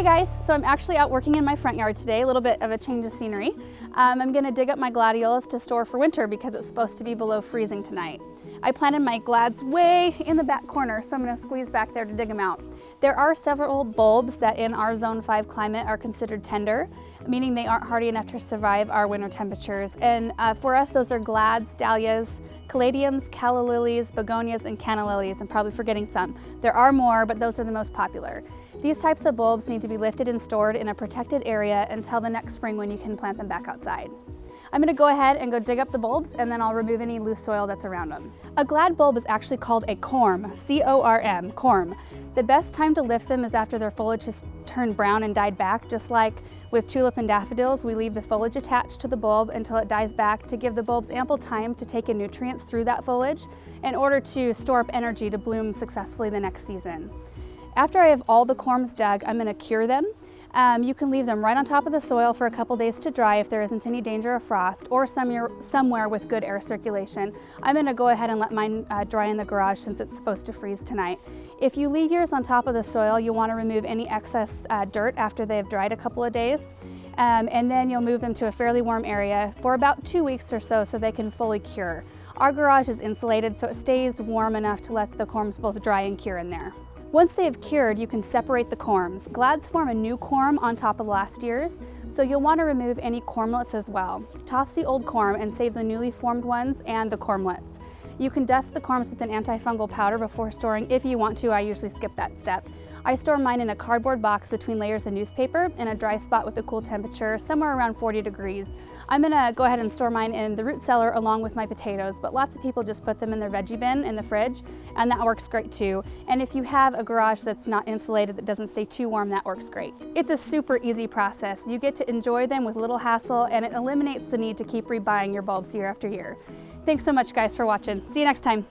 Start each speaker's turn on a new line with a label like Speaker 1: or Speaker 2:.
Speaker 1: Hey guys, so I'm actually out working in my front yard today, a little bit of a change of scenery. I'm gonna dig up my gladiolus to store for winter because it's supposed to be below freezing tonight. I planted my glads way in the back corner, so I'm gonna squeeze back there to dig them out. There are several bulbs that in our zone 5 climate are considered tender, meaning they aren't hardy enough to survive our winter temperatures. And for us, those are glads, dahlias, caladiums, calla lilies, begonias, and canna lilies. I'm probably forgetting some. There are more, but those are the most popular. These types of bulbs need to be lifted and stored in a protected area until the next spring when you can plant them back outside. I'm gonna go ahead and go dig up the bulbs and then I'll remove any loose soil that's around them. A glad bulb is actually called a corm, C-O-R-M, corm. The best time to lift them is after their foliage has turned brown and died back. Just like with tulip and daffodils, we leave the foliage attached to the bulb until it dies back to give the bulbs ample time to take in nutrients through that foliage in order to store up energy to bloom successfully the next season. After I have all the corms dug, I'm gonna cure them. You can leave them right on top of the soil for a couple days to dry if there isn't any danger of frost, or somewhere with good air circulation. I'm gonna go ahead and let mine dry in the garage since it's supposed to freeze tonight. If you leave yours on top of the soil, you'll wanna remove any excess dirt after they've dried a couple of days. And then you'll move them to a fairly warm area for about 2 weeks or so they can fully cure. Our garage is insulated so it stays warm enough to let the corms both dry and cure in there. Once they have cured, you can separate the corms. Glads form a new corm on top of last year's, so you'll want to remove any cormlets as well. Toss the old corm and save the newly formed ones and the cormlets. You can dust the corms with an antifungal powder before storing if you want to. I usually skip that step. I store mine in a cardboard box between layers of newspaper in a dry spot with a cool temperature, somewhere around 40 degrees. I'm gonna go ahead and store mine in the root cellar along with my potatoes, but lots of people just put them in their veggie bin in the fridge, and that works great too. And if you have a garage that's not insulated, that doesn't stay too warm, that works great. It's a super easy process. You get to enjoy them with little hassle, and it eliminates the need to keep rebuying your bulbs year after year. Thanks so much guys for watching. See you next time.